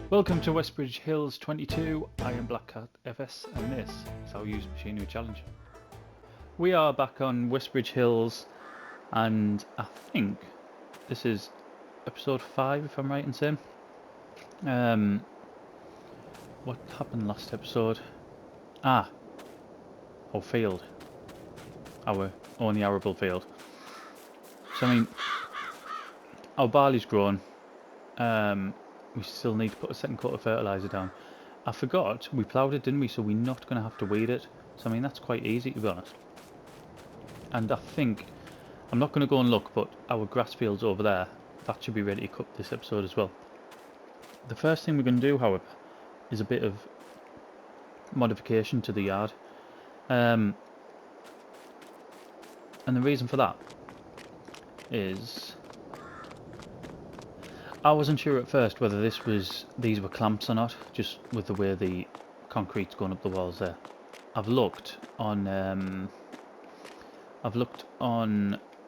Welcome to Westbridge Hills 22. I am Black Cat FS, and this is our used machinery challenge. We are back on Westbridge Hills, and I think this is episode 5, if I'm right in saying. What happened last episode? Our field. Our only arable field. So I mean, our barley's grown. We still need to put a second coat of fertiliser down. I forgot, we ploughed it, didn't we? So we're not going to have to weed it. So I mean, that's quite easy, to be honest. And I think, I'm not going to go and look, but our grass fields over there, that should be ready to cut this episode as well. The first thing we're going to do, however, is a bit of modification to the yard. And the reason for that is, I wasn't sure at first whether these were clamps or not, just with the way the concrete's going up the walls there. I've looked on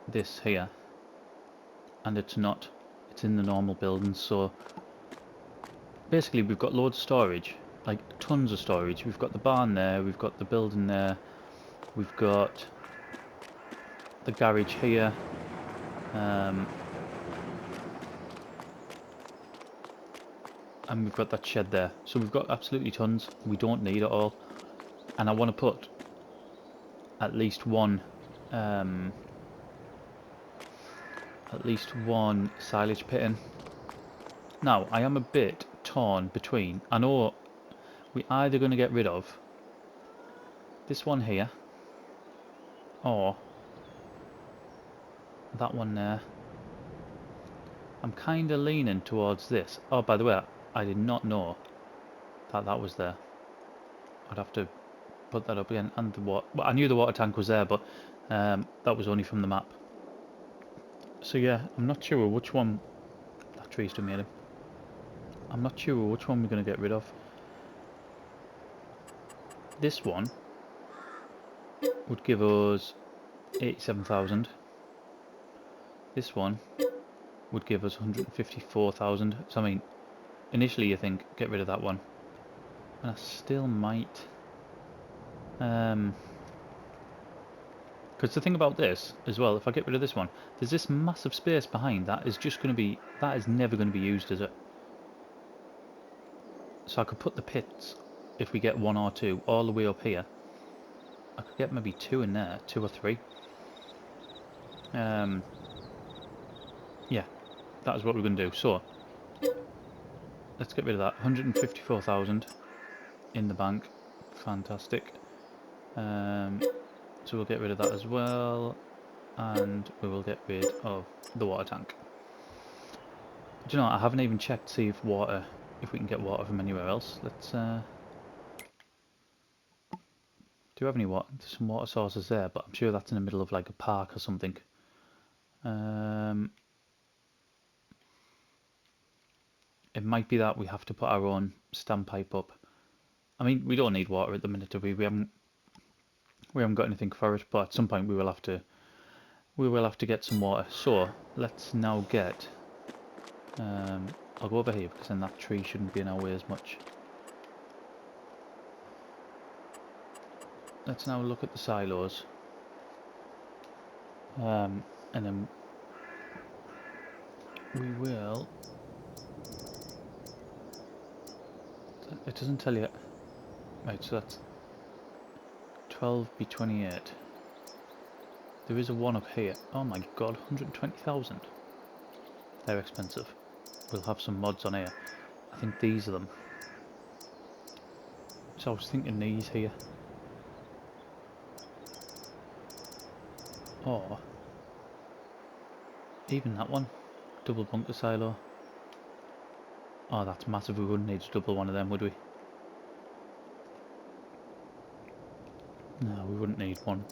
this here, and it's not. It's in the normal buildings. So basically, we've got loads of storage, like tons of storage. We've got the barn there, we've got the building there, we've got the garage here. And we've got that shed there. So we've got absolutely tons. We don't need it all. And I want to put at least one silage pit in. Now, I am a bit torn between, I know we're either going to get rid of this one here, or that one there. I'm kind of leaning towards this. Oh, by the way, I did not know that that was there. I'd have to put that up again. And the water, well, I knew the water tank was there, but that was only from the map. So yeah, I'm not sure which one. That tree's still made him. I'm not sure which one we're going to get rid of. This one would give us 87,000. This one would give us 154,000. So I mean, initially you think get rid of that one, and I still might. Because the thing about this as well, if I get rid of this one, there's this massive space behind that is just going to be, that is never going to be used, is it? So I could put the pits, if we get one or two, all the way up here. I could get maybe 2 in there, 2 or 3. Yeah, that is what we're going to do. So let's get rid of that. 154,000 in the bank. Fantastic. So we'll get rid of that as well, and we will get rid of the water tank. Do you know what? I haven't even checked to see if we can get water from anywhere else. Let's do we have any water? There's some water sources there, but I'm sure that's in the middle of like a park or something. It might be that we have to put our own standpipe up. I mean, we don't need water at the minute, do we? We haven't got anything for it, but at some point we will have to get some water. So let's now get. I'll go over here because then that tree shouldn't be in our way as much. Let's now look at the silos. And then we will. It doesn't tell you. Right, so that's 12 by 28. There is a one up here. Oh my god, 120,000. They're expensive. We'll have some mods on here. I think these are them. So I was thinking these here. Or even that one. Double bunker silo. Oh, that's massive. We wouldn't need to double one of them, would we? No, we wouldn't need one.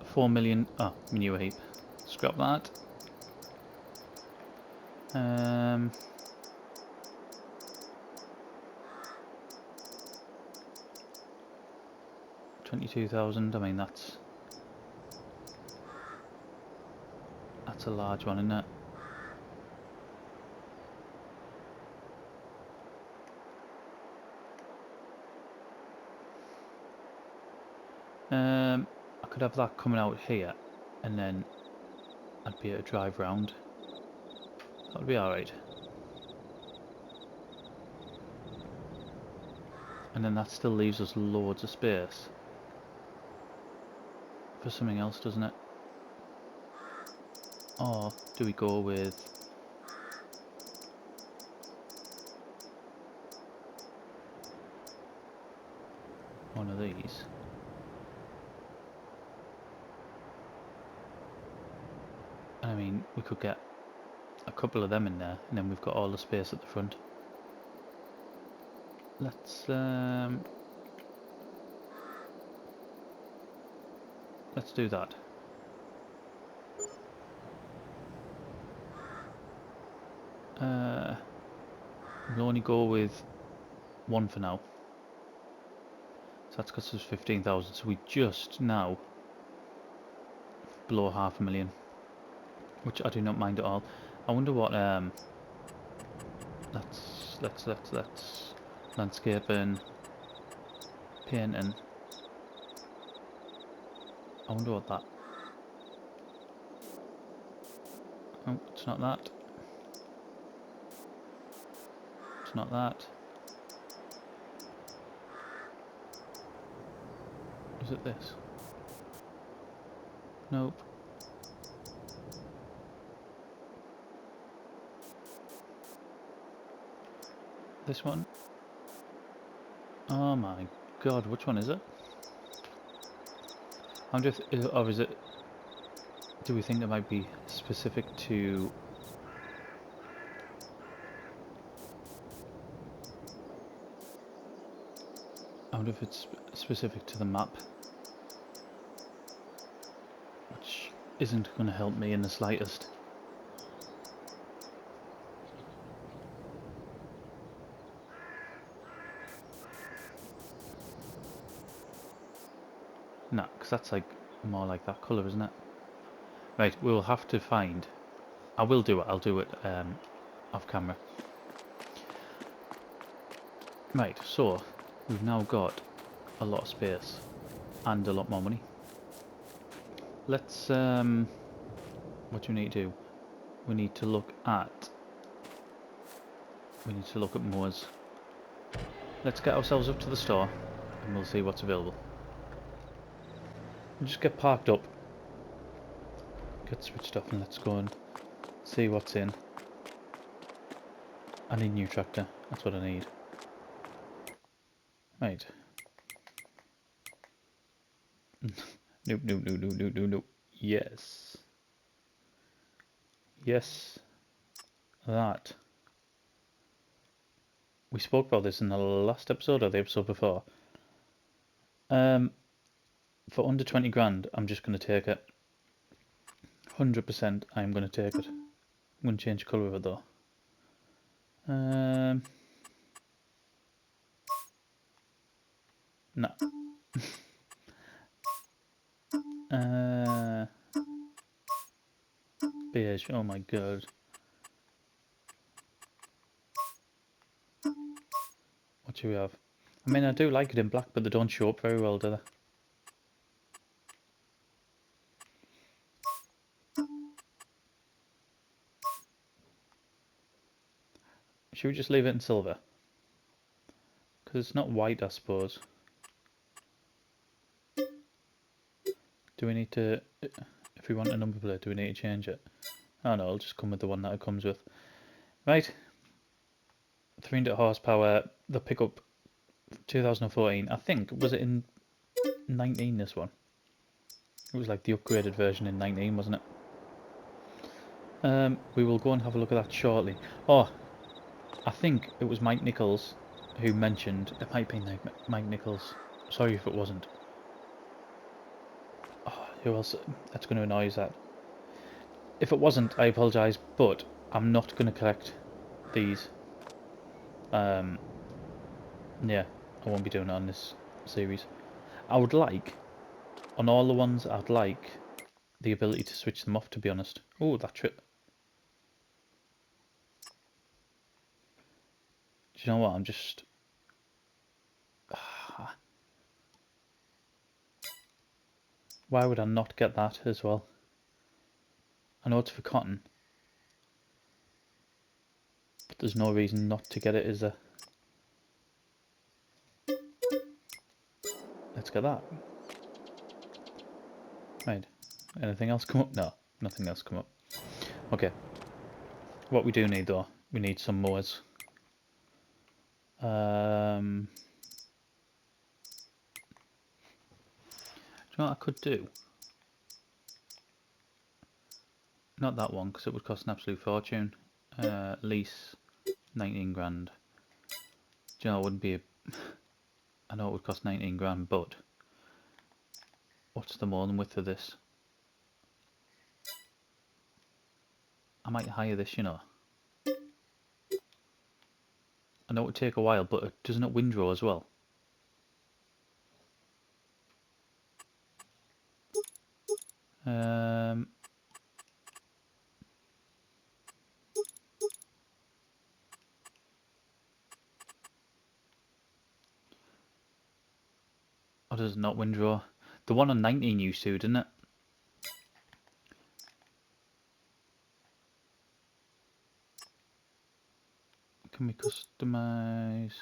4 million. Oh, manure heap. Scrap that. 22,000. I mean, that's a large one, isn't it? I could have that coming out here, and then I'd be able to drive round. That would be alright. And then that still leaves us loads of space for something else, doesn't it? Or do we go with one of these? I mean, we could get a couple of them in there, and then we've got all the space at the front. Let's do that. We'll only go with one for now. So that's cost us 15,000. So we just now below 500,000, which I do not mind at all. I wonder what let's landscaping, painting. I wonder what that. Oh, it's not that. It's not that. Is it this? Nope. This one? Oh my god, which one is it? I wonder if, or is it, do we think it might be specific to... I wonder if it's specific to the map, which isn't going to help me in the slightest. Nah, because that's like more like that colour, isn't it? Right, we'll have to find... I will do it, I'll do it off camera. Right, so we've now got a lot of space and a lot more money. Let's what do we need to do? We need to look at mowers. Let's get ourselves up to the store and we'll see what's available. We'll just get parked up, get switched off, and let's go and see what's in. I need a new tractor, that's what I need. Right. Nope, nope, nope, nope, nope, nope, nope. Yes. Yes. That. We spoke about this in the last episode or the episode before. For under 20 grand, I'm just going to take it. 100% I'm going to take it. I'm going to change the colour of it though. No. Beige, oh my god. What do we have? I mean, I do like it in black, but they don't show up very well, do they? Should we just leave it in silver? Because it's not white, I suppose. Do we need to... If we want a number plate, do we need to change it? Oh no, it'll just come with the one that it comes with. Right. 300 horsepower, the pickup 2014. I think, was it in 19 this one? It was like the upgraded version in 19, wasn't it? We will go and have a look at that shortly. Oh, I think it was Mike Nichols who mentioned, it might be Mike Nichols, sorry if it wasn't. Oh, who else? That's going to annoy us that. If it wasn't, I apologise, but I'm not going to collect these. Yeah, I won't be doing it on this series. I would like, on all the ones, I'd like the ability to switch them off, to be honest. Oh, that trip. Do you know what? I'm just... Why would I not get that as well? I know it's for cotton, but there's no reason not to get it, is there? Let's get that. Right. Anything else come up? No, nothing else come up. Okay. What we do need though, we need some mowers. Do you know what I could do? Not that one, because it would cost an absolute fortune. Lease 19 grand. Do you know, it wouldn't be a... I know it would cost 19 grand, but what's the more than width of this? I might hire this, you know. I know it would take a while, but doesn't it windrow as well? Or does it not windrow? The one on 19 used to, didn't it? Can we customize?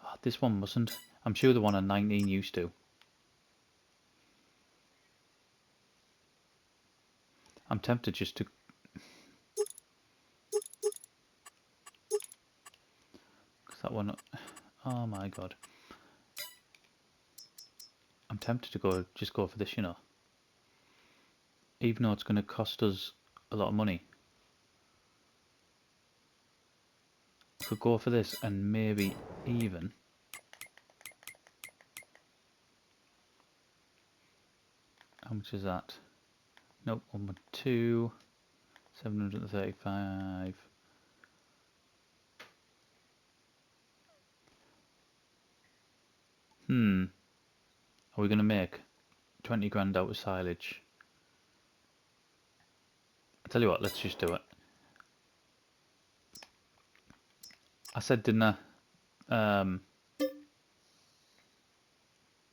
Oh, this one mustn't. I'm sure the one on 19 used to. I'm tempted just to... Cause that one... Oh my god. I'm tempted to just go for this, you know. Even though it's going to cost us a lot of money. Could go for this and maybe even... How much is that? Nope, 1.2... 735... Are we going to make 20 grand out of silage? I tell you what, let's just do it. I said, didn't I? I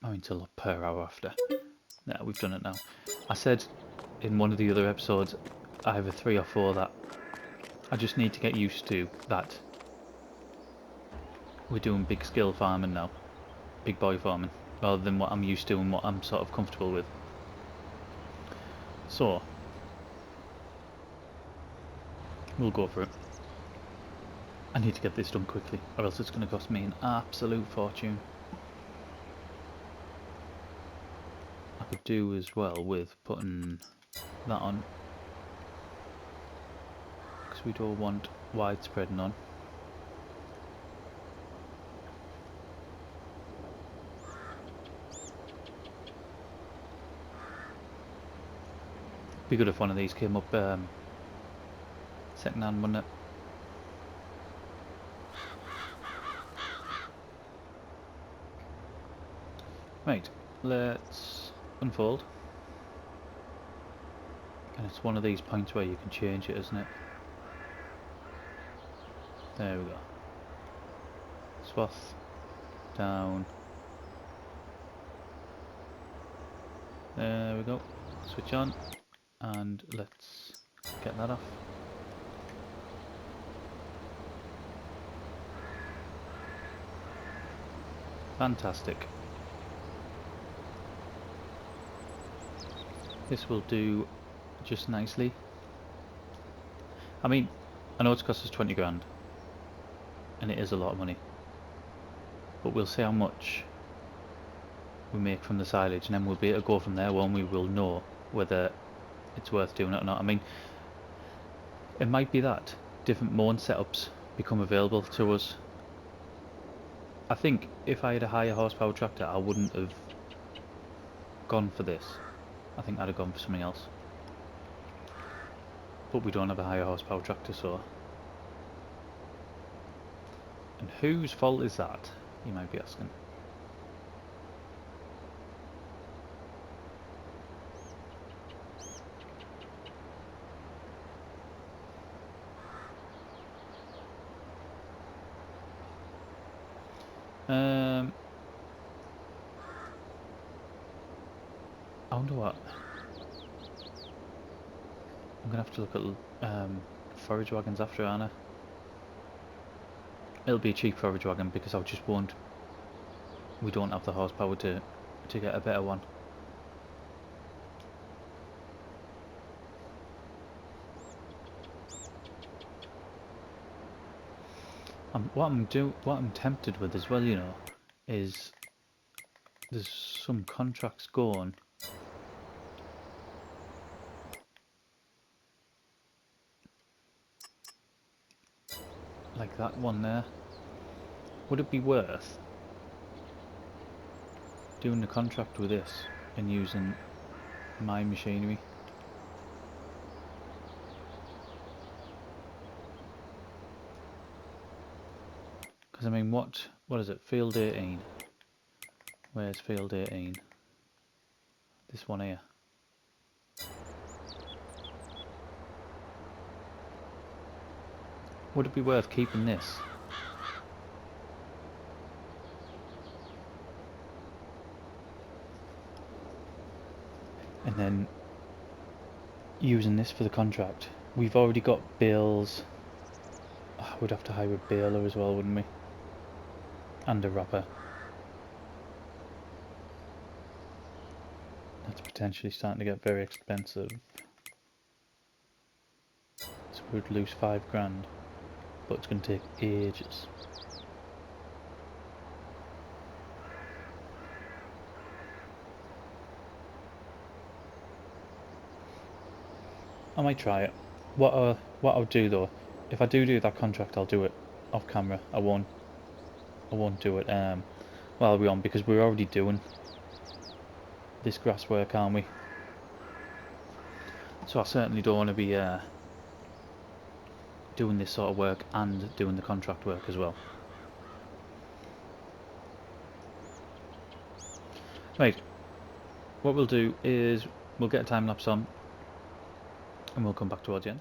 mean, to look per hour after. Yeah, we've done it now. I said in one of the other episodes, either 3 or 4, that I just need to get used to that we're doing big scale farming now. Big boy farming. Rather than what I'm used to and what I'm sort of comfortable with. So, we'll go for it. I need to get this done quickly, or else it's going to cost me an absolute fortune. I could do as well with putting that on, because we don't want widespreading on. Be good if one of these came up second hand, wouldn't it? Right, let's unfold. And it's one of these points where you can change it, isn't it? There we go. Swath down. There we go. Switch on. And let's get that off. Fantastic. This will do just nicely. I mean, I know it's cost us 20 grand. And it is a lot of money. But we'll see how much we make from the silage, and then we'll be able to go from there when we will know whether it's worth doing it or not. I mean, it might be that different mowing setups become available to us. I think if I had a higher horsepower tractor, I wouldn't have gone for this. I think I'd have gone for something else. But we don't have a higher horsepower tractor, so... And whose fault is that, you might be asking? I wonder what. I'm gonna have to look at forage wagons after, aren't I? It'll be a cheap forage wagon because I just won't. We don't have the horsepower to get a better one. What I'm tempted with as well, you know, is there's some contracts going. Like that one there. Would it be worth doing the contract with this and using my machinery? Because I mean, what is it? Field 18. Where's field 18? This one here. Would it be worth keeping this? And then using this for the contract. We've already got bales. Oh, we'd have to hire a baler as well, wouldn't we? And a wrapper. That's potentially starting to get very expensive. So we'd lose 5 grand, but it's going to take ages. I might try it. What I'll do though, if I do that contract, I'll do it off camera. I won't do it while we're on, because we're already doing this grass work, aren't we? So I certainly don't want to be doing this sort of work and doing the contract work as well. Right, what we'll do is we'll get a time lapse on and we'll come back towards the end.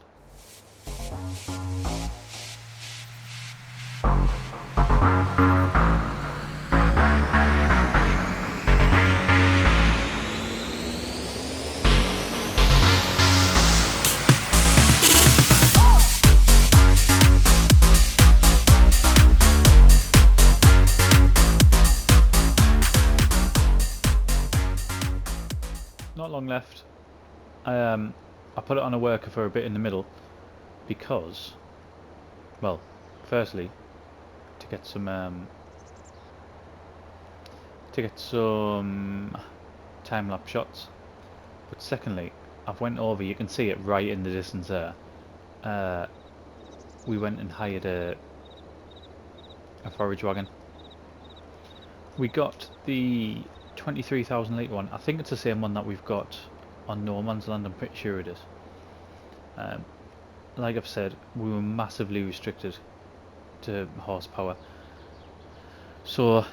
Not long left. I put it on a worker for a bit in the middle because, well, firstly, to get some time-lapse shots, but secondly, I've went over. You can see it right in the distance there. We went and hired a forage wagon. We got the 23,000 litre one. I think it's the same one that we've got on No Man's Land. I'm pretty sure it is. Like I've said, we were massively restricted to horsepower. So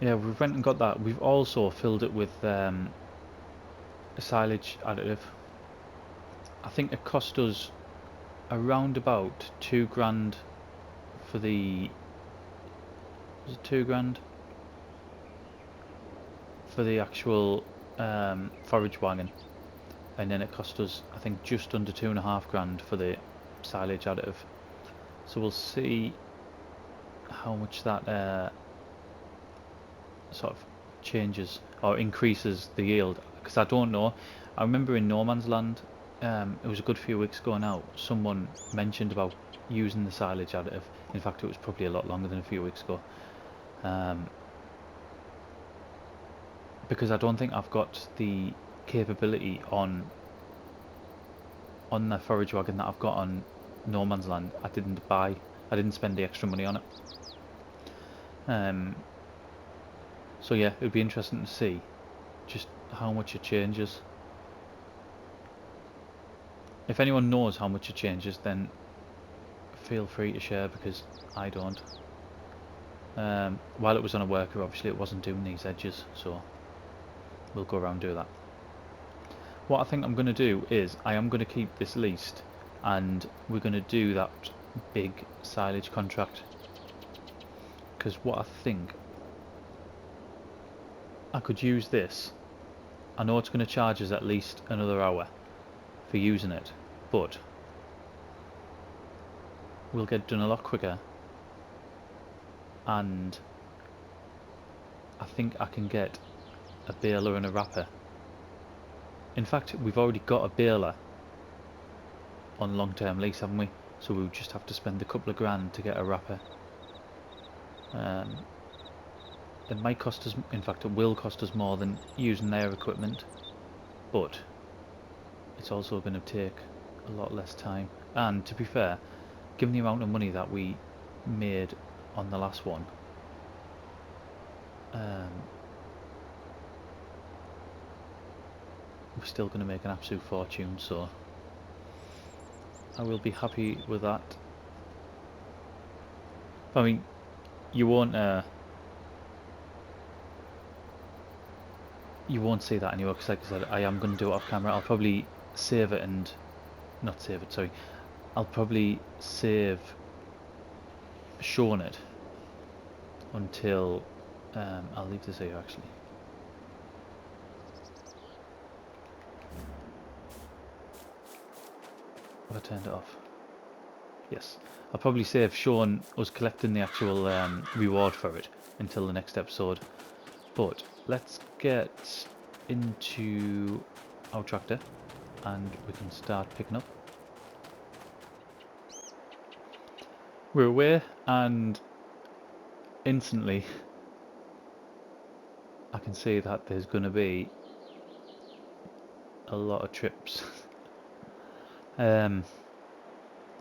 yeah, we went and got that. We've also filled it with a silage additive. I think it cost us around about 2 grand for the... Was it 2 grand? For the actual forage wagon, and then it cost us, I think, just under 2.5 grand for the silage additive. So we'll see how much that sort of changes or increases the yield, because I don't know. I remember in No Man's Land, it was a good few weeks ago now, someone mentioned about using the silage additive. In fact, it was probably a lot longer than a few weeks ago. Because I don't think I've got the capability on the forage wagon that I've got on No Man's Land. I didn't spend the extra money on it. So yeah, it would be interesting to see just how much it changes. If anyone knows how much it changes, then feel free to share, because I don't. While it was on a worker, obviously it wasn't doing these edges, so we'll go around and do that. What I think I'm going to do is I am going to keep this leased, and we're going to do that big silage contract, because what I think, I could use this I know it's going to charge us at least another hour for using it, but we'll get done a lot quicker, and I think I can get a baler and a wrapper. In fact, we've already got a baler on long-term lease, haven't we? So we'll just have to spend a couple of grand to get a wrapper. It might cost us, in fact it will cost us more than using their equipment, but it's also going to take a lot less time. And to be fair, given the amount of money that we made on the last one, we're still going to make an absolute fortune, so I will be happy with that. I mean, you won't see that anywhere, because like I said, I am going to do it off camera. I'll probably save it and... not save it, sorry. I'll probably save showing it until... I'll leave this here actually. Have I turned it off? Yes. I'll probably save showing us collecting the actual reward for it until the next episode. But let's get into our tractor and we can start picking up. We're away, and instantly I can see that there's going to be a lot of trips.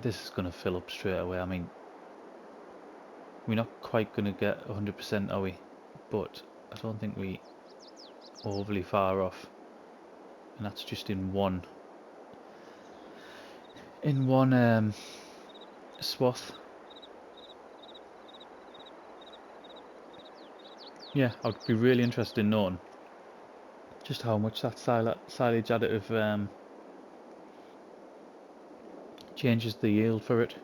This is going to fill up straight away. I mean, we're not quite going to get 100%, are we? But I don't think we overly far off, and that's just in one swath. Yeah, I'd be really interested in knowing just how much that silage additive changes the yield for it,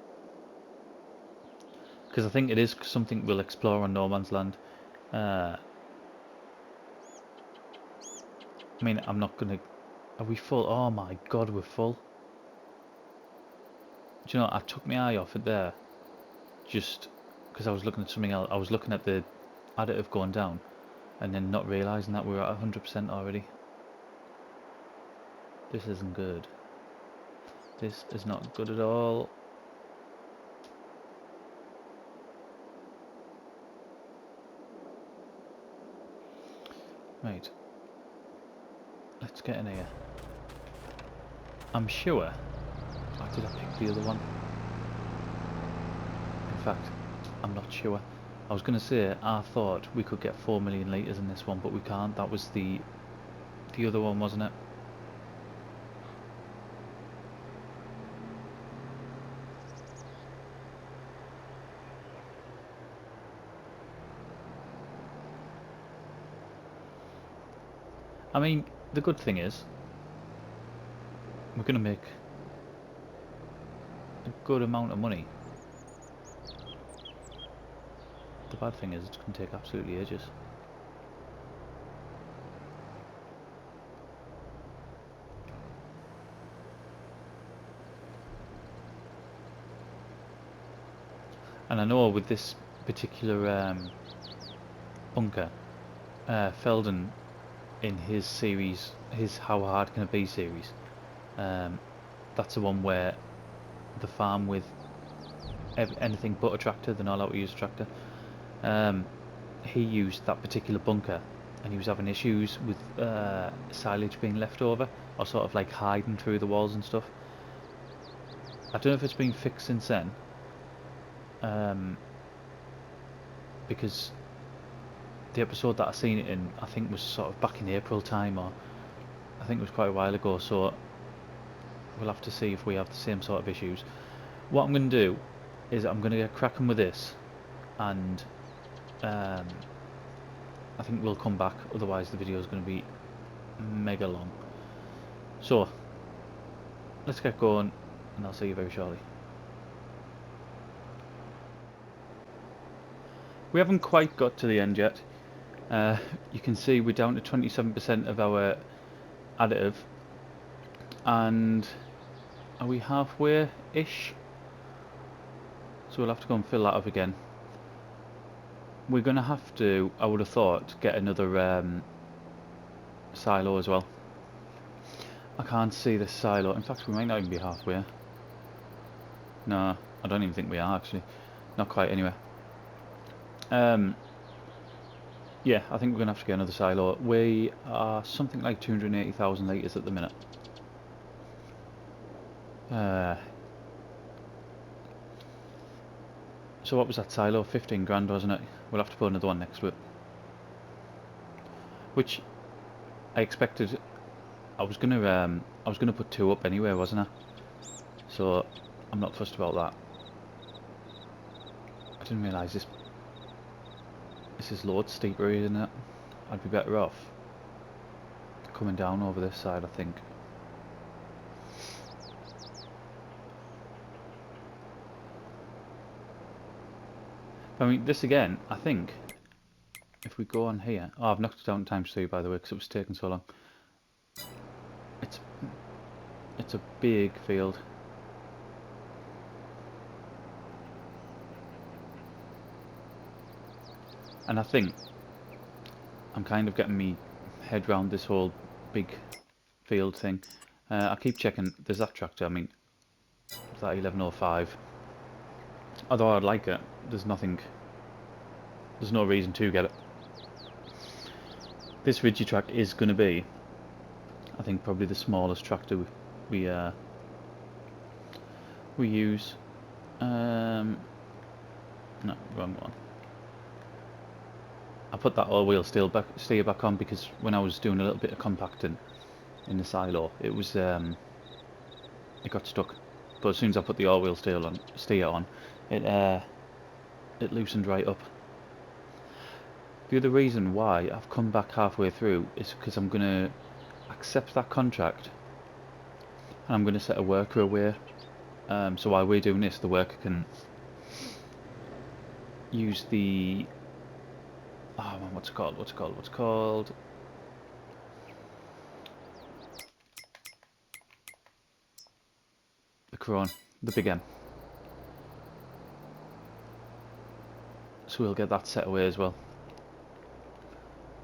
because I think it is something we'll explore on No Man's Land. I mean, I'm not gonna... Are we full? Oh my god, we're full. Do you know, I took my eye off it there just because I was looking at something else. I was looking at the additive going down and then not realising that we were at 100% already. This isn't good. This is not good at all. Right. Let's get in here. I'm sure... Oh, did I pick the other one? In fact, I'm not sure. I was going to say, I thought we could get 4 million litres in this one, but we can't. That was the other one, wasn't it? I mean, the good thing is, we're going to make a good amount of money. The bad thing is, it's going to take absolutely ages. And I know with this particular bunker, Feldon, in his series, his How Hard Can It Be series, that's the one where the farm with anything but a tractor, they're not allowed to use a tractor. He used that particular bunker and he was having issues with silage being left over, or sort of like hiding through the walls and stuff. I don't know if it's been fixed since then, because the episode that I seen it in, I think, was sort of back in April time, or I think it was quite a while ago, so we'll have to see if we have the same sort of issues. What I'm going to do is I'm going to get cracking with this, and I think we'll come back, otherwise the video is going to be mega long. So let's get going and I'll see you very shortly. We haven't quite got to the end yet. You can see we're down to 27% of our additive. And are we halfway-ish? So we'll have to go and fill that up again. We're going to have to, I would have thought, get another silo as well. I can't see this silo. In fact, we might not even be halfway. No, I don't even think we are actually. Not quite anyway. Yeah, I think we're going to have to get another silo. We are something like 280,000 litres at the minute. So what was that silo? 15 grand, wasn't it? We'll have to put another one next to it. Which I expected. I was gonna put 2 up anyway, wasn't I? So I'm not fussed about that. I didn't realise this is loads steeper, isn't it? I'd be better off coming down over this side, I think. I mean, this again, I think, if we go on here... Oh, I've knocked it down ×2, by the way, because it was taking so long. It's a big field. And I think I'm kind of getting me head round this whole big field thing. I keep checking. There's that tractor. I mean, is that 1105? Although I'd like it, there's nothing. There's no reason to get it. This Ridgy track is going to be, I think, probably the smallest tractor we use. No, wrong one. I put that all-wheel steer back on because when I was doing a little bit of compacting in the silo, it was it got stuck. But as soon as I put the all-wheel steer on, it loosened right up. The other reason why I've come back halfway through is because I'm going to accept that contract and I'm going to set a worker away. So while we're doing this, the worker can use the... Oh man, what's it called? The Crone, the big M. So we'll get that set away as well.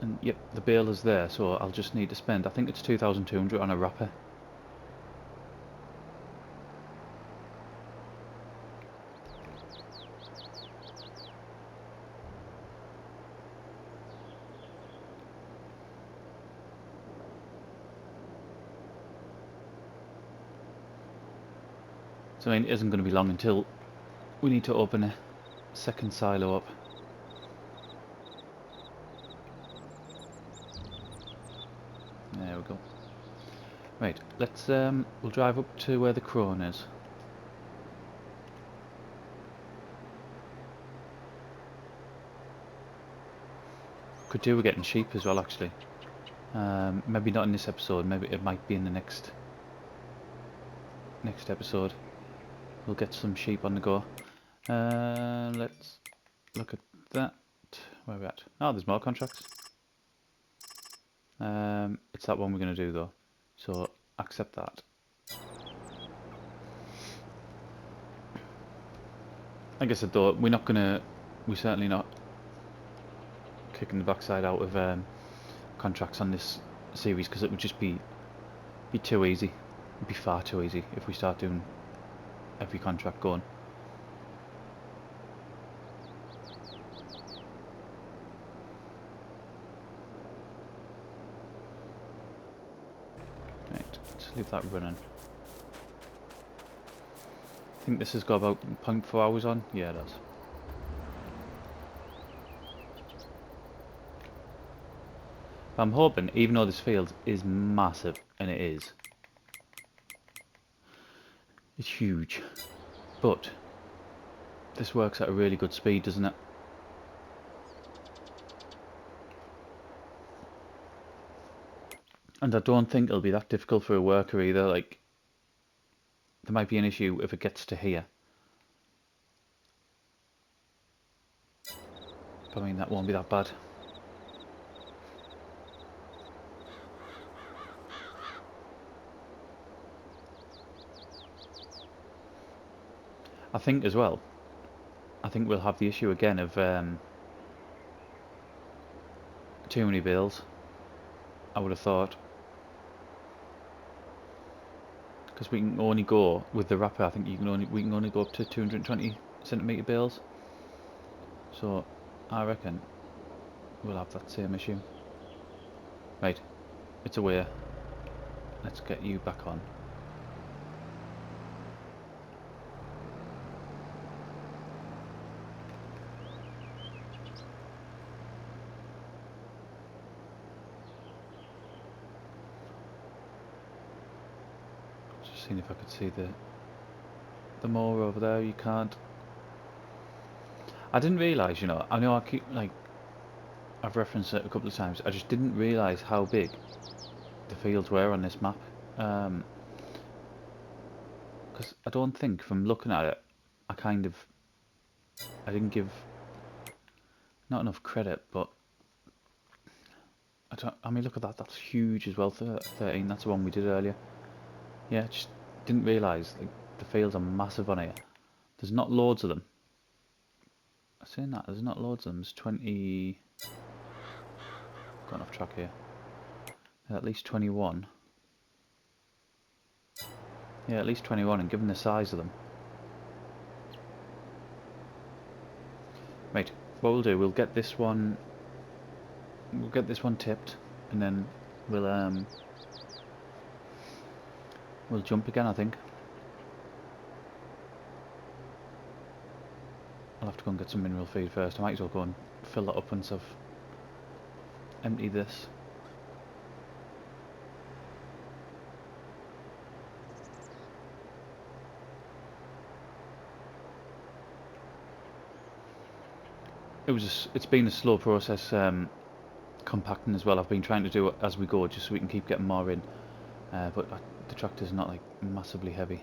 And yep, the baler's there, so I'll just need to spend, I think it's 2,200 on a wrapper. So I mean, it isn't going to be long until we need to open a second silo up. There we go. Right, let's we'll drive up to where the Crone is. Could do with getting sheep as well, actually. Maybe not in this episode. Maybe it might be in the next episode. We'll get some sheep on the go. Let's look at that. Where are we at? Oh, there's more contracts. It's that one we're going to do though. So accept that. Like I said though, we're certainly not kicking the backside out of contracts on this series because it would just be too easy. It'd be far too easy if we start doing every contract going. Right, let's leave that running. I think this has got about 0.4 hours on. Yeah, it does. I'm hoping, even though this field is massive, and it is, it's huge, but this works at a really good speed, doesn't it? And I don't think it'll be that difficult for a worker either. Like, there might be an issue if it gets to here. But I mean, that won't be that bad. I think as well, I think we'll have the issue again of too many bales. I would have thought, because we can only go with the wrapper. I think we can only go up to 220 centimetre bales. So I reckon we'll have that same issue. Right, it's away. Let's get you back on. Just seeing if I could see the mower over there. You can't. I didn't realise, you know, I know I keep, like, I've referenced it a couple of times, I just didn't realise how big the fields were on this map. Because I don't think, from looking at it, I didn't give, not enough credit, but, I mean, look at that, that's huge as well, 13, that's the one we did earlier. Yeah, just didn't realise, like, the fields are massive on here. There's not loads of them. Saying that, there's not loads of them, there's 20... Gone off track here. At least 21. Yeah, at least 21, and given the size of them. Right, what we'll do, we'll get this one tipped, and then we'll jump again, I think. I'll have to go and get some mineral feed first. I might as well go and fill that up once I've emptied this. It's been a slow process compacting as well. I've been trying to do it as we go, just so we can keep getting more in. But the tractor's not like massively heavy.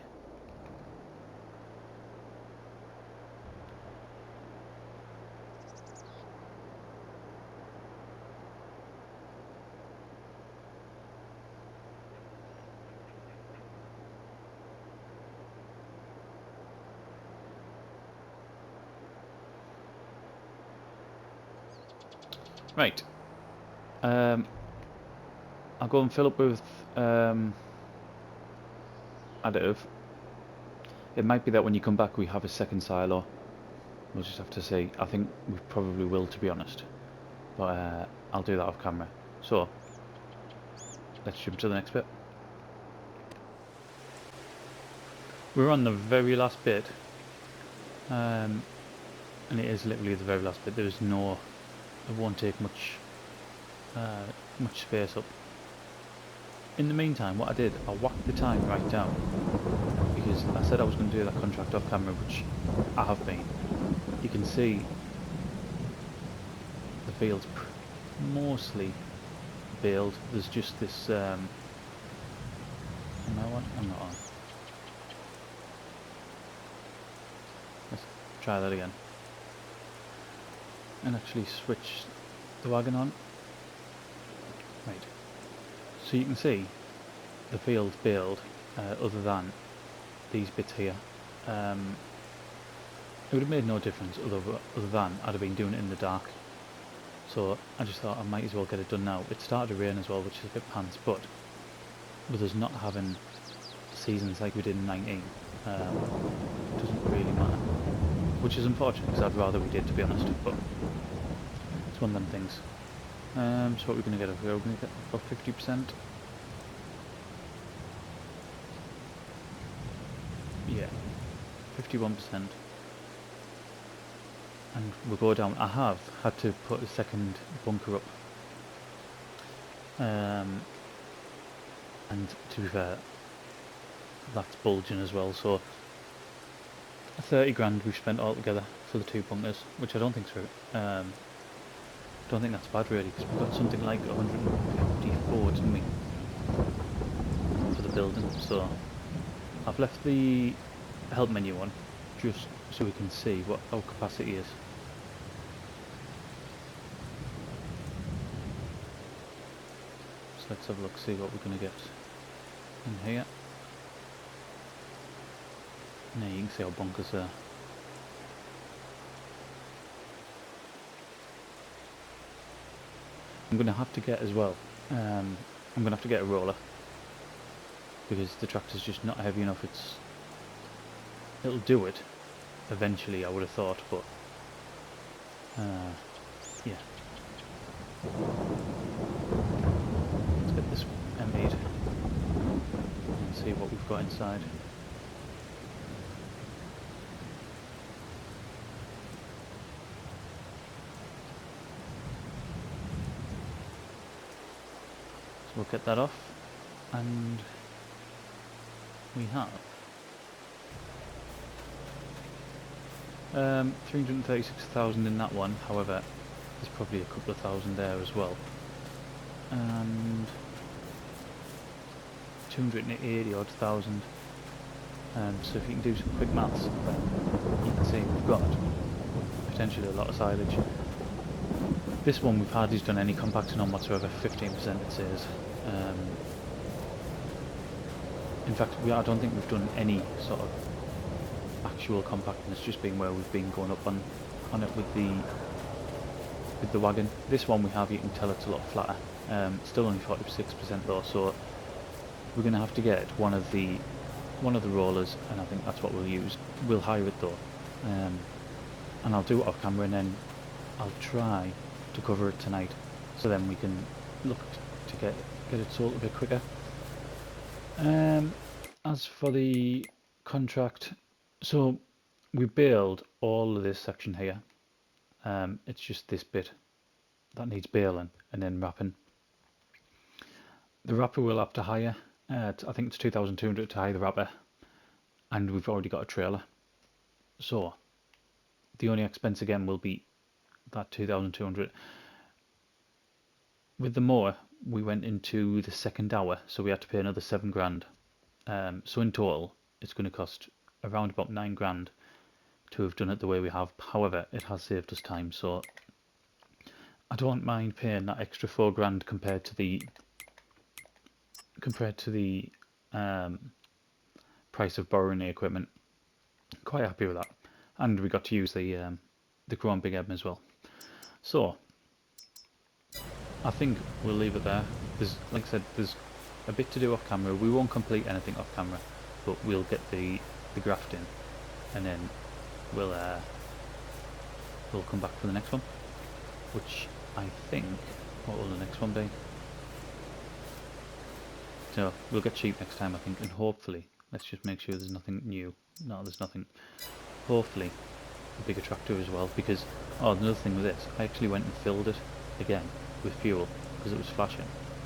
Right. I'll go and fill up with additive. It might be that when you come back we have a second silo. We'll just have to see. I think we probably will, to be honest. But I'll do that off camera. So, let's jump to the next bit. We're on the very last bit. And it is literally the very last bit. There's no... It won't take much space up. In the meantime, what I did, I whacked the time right down, because I said I was going to do that contract off camera, which I have been. You can see the field's mostly baled. There's just this... Am I on? I'm not on. Let's try that again. And actually switch the wagon on. Right. So you can see the field's baled, other than these bits here. It would have made no difference other than I'd have been doing it in the dark. So I just thought I might as well get it done now. It started to rain as well, which is a bit pants, but with us not having seasons like we did in 19, it doesn't really matter. Which is unfortunate, because I'd rather we did, to be honest, but it's one of them things. So what we're going to get over here, we're going to get about 50%. Yeah, 51%. And we'll go down. I have had to put a second bunker up. And to be fair, that's bulging as well, so 30 grand we've spent altogether for the two bunkers, which I don't think's don't think that's bad really, because we've got something like 154, didn't we, for the building. So I've left the help menu on just so we can see what our capacity is. So let's have a look, see what we're going to get in here. Now you can see our bunkers there. I'm going to have to get as well, I'm going to have to get a roller, because the tractor's just not heavy enough. It'll do it eventually, I would have thought, but yeah. Let's get this emptied and see what we've got inside. So we'll get that off, and we have 336,000 in that one. However, there's probably a couple of thousand there as well, and 280 odd thousand. So if you can do some quick maths, then you can see we've got potentially a lot of silage. This one we've hardly done any compacting on whatsoever, 15% it says. In fact, I don't think we've done any sort of actual compacting. It's just been where we've been going up on it with the wagon. This one we have, you can tell it's a lot flatter. Still only 46% though, so we're going to have to get one of the rollers, and I think that's what we'll use. We'll hire it though, and I'll do it off camera, and then I'll try to cover it tonight, so then we can look to get it sold a bit quicker. As for the contract, so we baled all of this section here. It's just this bit that needs baling and then wrapping. The wrapper we'll have to hire. I think it's 2,200 to hire the wrapper, and we've already got a trailer. So the only expense again will be that 2,200. With the mower, we went into the second hour, so we had to pay another 7 grand. So in total, it's going to cost around about 9 grand to have done it the way we have. However, it has saved us time, so I don't mind paying that extra 4 grand compared to the price of borrowing the equipment. Quite happy with that, and we got to use the Chrome Big M as well. So I think we'll leave it there. There's, like I said, there's a bit to do off camera. We won't complete anything off camera, but we'll get the graft in, and then we'll come back for the next one, which I think, what will the next one be? So we'll get cheap next time, I think, and hopefully, let's just make sure there's nothing new. No, there's nothing. Hopefully a bigger tractor as well, because, oh, another thing with this, I actually went and filled it again with fuel because it was flashing,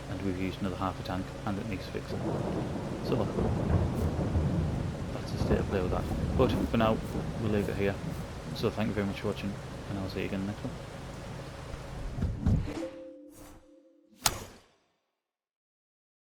and we've used another half a tank, and it needs fixing. So that's the state of play with that. But for now, we'll leave it here. So thank you very much for watching, and I'll see you again next one.